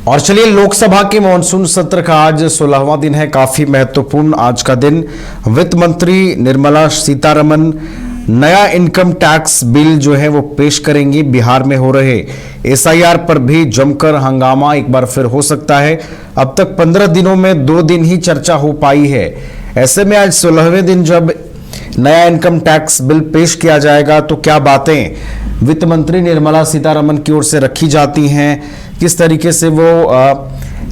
और चलिए, लोकसभा के मॉनसून सत्र का आज 16वां दिन है। काफी महत्वपूर्ण आज का दिन। वित्त मंत्री निर्मला सीतारमण नया इनकम टैक्स बिल जो है वो पेश करेंगी। बिहार में हो रहे एसआईआर पर भी जमकर हंगामा एक बार फिर हो सकता है। अब तक 15 दिनों में 2 दिन ही चर्चा हो पाई है। ऐसे में आज 16वें दिन जब नया इनकम टैक्स बिल पेश किया जाएगा तो क्या बातें वित्त मंत्री निर्मला सीतारमण की ओर से रखी जाती हैं, किस तरीके से वो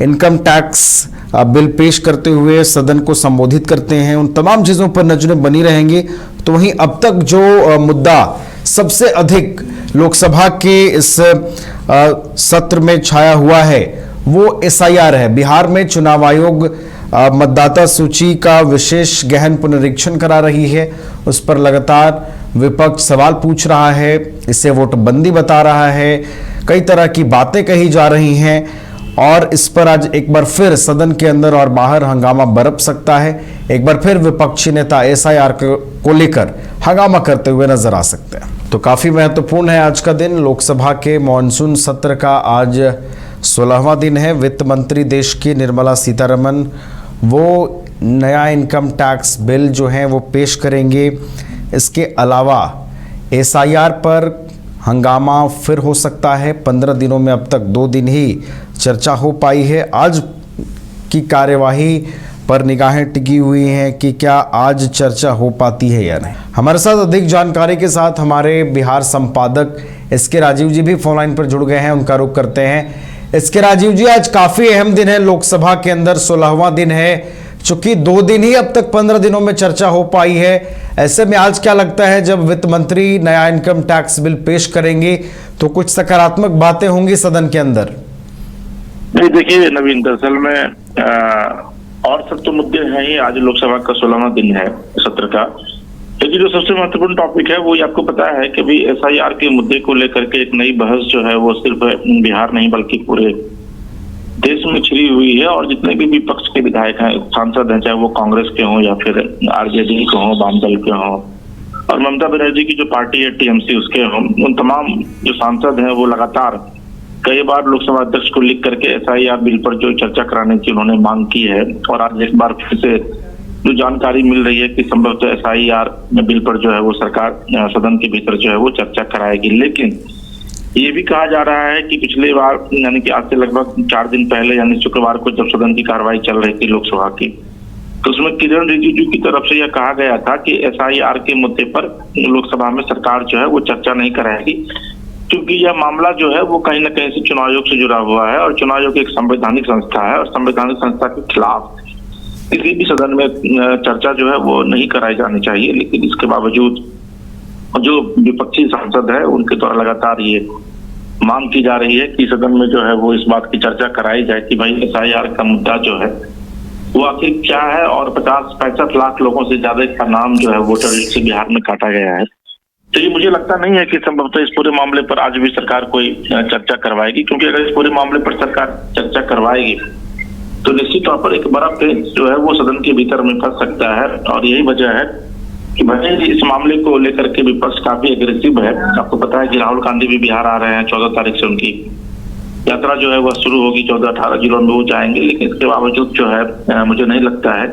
इनकम टैक्स बिल पेश करते हुए सदन को संबोधित करते हैं, उन तमाम चीजों पर नजरें बनी रहेंगी। तो वहीं अब तक जो मुद्दा सबसे अधिक लोकसभा के इस सत्र में छाया हुआ है वो एसआईआर है। बिहार में चुनाव आयोग मतदाता सूची का विशेष गहन पुनरीक्षण करा रही है। उस पर लगातार विपक्ष सवाल पूछ रहा है, इसे वोटबंदी बता रहा है, कई तरह की बातें कही जा रही हैं और इस पर आज एक बार फिर सदन के अंदर और बाहर हंगामा बरप सकता है। एक बार फिर विपक्षी नेता एसआईआर को लेकर हंगामा करते हुए नजर आ सकते हैं। तो काफी महत्वपूर्ण है आज का दिन। लोकसभा के मॉनसून सत्र का आज 16वां दिन है। वित्त मंत्री देश की निर्मला सीतारमण वो नया इनकम टैक्स बिल जो है वो पेश करेंगे। इसके अलावा एसआईआर पर हंगामा फिर हो सकता है। 15 दिनों में अब तक 2 दिन ही चर्चा हो पाई है। आज की कार्यवाही पर निगाहें टिकी हुई हैं कि क्या आज चर्चा हो पाती है या नहीं। हमारे साथ अधिक जानकारी के साथ हमारे बिहार संपादक एसके राजीव जी भी फोन लाइन पर जुड़ गए हैं, उनका रुख करते हैं। एसके राजीव जी, आज काफी अहम दिन है लोकसभा के अंदर, 16वां दिन है। चूंकि 2 दिन ही अब तक 15 दिनों में चर्चा हो पाई है, ऐसे में आज क्या लगता है जब वित्त मंत्री नया इनकम टैक्स बिल पेश करेंगे तो कुछ सकारात्मक बातें होंगी सदन के अंदर? नहीं, देखिए नवीन, दरअसल में और सब तो मुद्दे हैं ही। आज लोकसभा का 16वां दिन है सत्र का, लेकिन जो सबसे महत्वपूर्ण टॉपिक है वो ये आपको पता है कि भी एसआईआर के मुद्दे को लेकर के एक नई बहस जो है वो सिर्फ बिहार नहीं बल्कि पूरे देश में छिड़ी हुई है। और जितने भी विपक्ष के विधायक हैं, सांसद हैं, चाहे वो कांग्रेस के हों या फिर आरजेडी के हों, वाम दल के हों, और ममता बनर्जी की जो पार्टी है टीएमसी उसके हों, उन तमाम जो सांसद हैं वो लगातार कई बार लोकसभा अध्यक्ष को लिख करके एसआईआर बिल पर जो चर्चा कराने की उन्होंने मांग की है। और आज एक बार फिर से जो जानकारी मिल रही है कि संभवतः एसआईआर बिल पर जो है वो सरकार सदन के भीतर जो है वो चर्चा कराएगी। लेकिन ये भी कहा जा रहा है कि पिछले बार यानी कि आज से लगभग 4 दिन पहले यानी शुक्रवार को जब सदन की कार्रवाई चल रही थी लोकसभा की, तो उसमें किरण रिजिजू की तरफ से यह कहा गया था कि एसआईआर के मुद्दे पर लोकसभा में सरकार जो है वो चर्चा नहीं कराएगी, क्योंकि यह मामला जो है वो कहीं ना कहीं से चुनाव आयोग से जुड़ा हुआ है और चुनाव आयोग एक संवैधानिक संस्था है और संवैधानिक संस्था के खिलाफ किसी भी सदन में चर्चा जो है वो नहीं कराई जानी चाहिए। लेकिन इसके बावजूद जो विपक्षी सांसद है उनके द्वारा लगातार ये मांग की जा रही है कि सदन में जो है वो इस बात की चर्चा कराई जाए कि भाई एसआईआर का मुद्दा जो है वो आखिर क्या है। और 50-65 लाख लोगों से ज्यादा का नाम जो है वोटर लिस्ट से बिहार में काटा गया है। तो ये मुझे लगता नहीं है कि संभवतः इस पूरे मामले पर आज भी सरकार कोई चर्चा करवाएगी, क्योंकि अगर इस पूरे मामले पर सरकार चर्चा करवाएगी तो निश्चित तौर पर एक बड़ा पेच जो है वो सदन के भीतर में फंस सकता है। और यही वजह है कि भले इस मामले को लेकर के विपक्ष काफी एग्रेसिव है। आपको पता है कि राहुल गांधी भी बिहार आ रहे हैं, 14 तारीख से उनकी यात्रा जो है वह शुरू होगी, 14-18 जिलों में वो जाएंगे। लेकिन इसके बावजूद जो है मुझे नहीं लगता है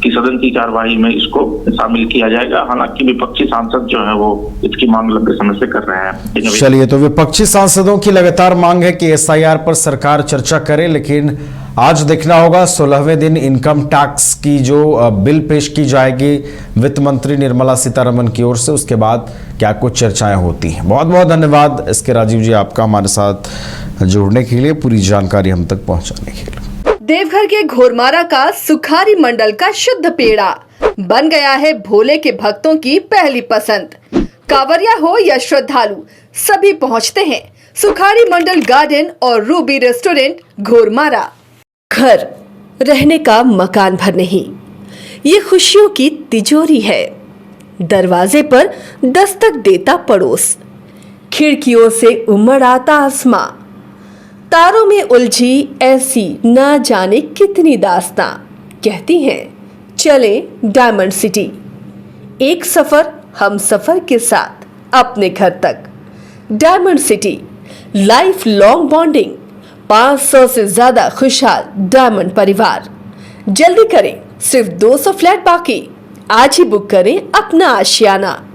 कि सदन की कार्यवाही में इसको शामिल किया जाएगा। हालांकि विपक्षी सांसद जो है वो इसकी मांग लंबे समय से कर रहे हैं। चलिए, तो विपक्षी सांसदों की लगातार मांग है कि एसआईआर पर सरकार चर्चा करे, लेकिन आज देखना होगा 16वें दिन इनकम टैक्स की जो बिल पेश की जाएगी वित्त मंत्री निर्मला सीतारमण की ओर से, उसके बाद क्या कुछ चर्चाएं होती हैं। बहुत बहुत धन्यवाद एसके राजीव जी आपका हमारे साथ जुड़ने के लिए, पूरी जानकारी हम तक पहुंचाने के लिए। देवघर के घोरमारा का सुखारी मंडल का शुद्ध पेड़ा बन गया है भोले के भक्तों की पहली पसंद। कांवरिया हो या श्रद्धालु, सभी पहुंचते हैं सुखारी मंडल गार्डन और रूबी रेस्टोरेंट घोरमारा। घर रहने का मकान भर नहीं, ये खुशियों की तिजोरी है। दरवाजे पर दस्तक देता पड़ोस, खिड़कियों से उमड़ आता आसमां, तारों में उलझी ऐसी न जाने कितनी दास्तां। कहती हैं चले डायमंड सिटी, एक सफर हम सफर के साथ अपने घर तक। Diamond city, life long bonding, 500 से ज्यादा खुशहाल डायमंड परिवार। जल्दी करें, सिर्फ 200 फ्लैट बाकी। आज ही बुक करें अपना आशियाना।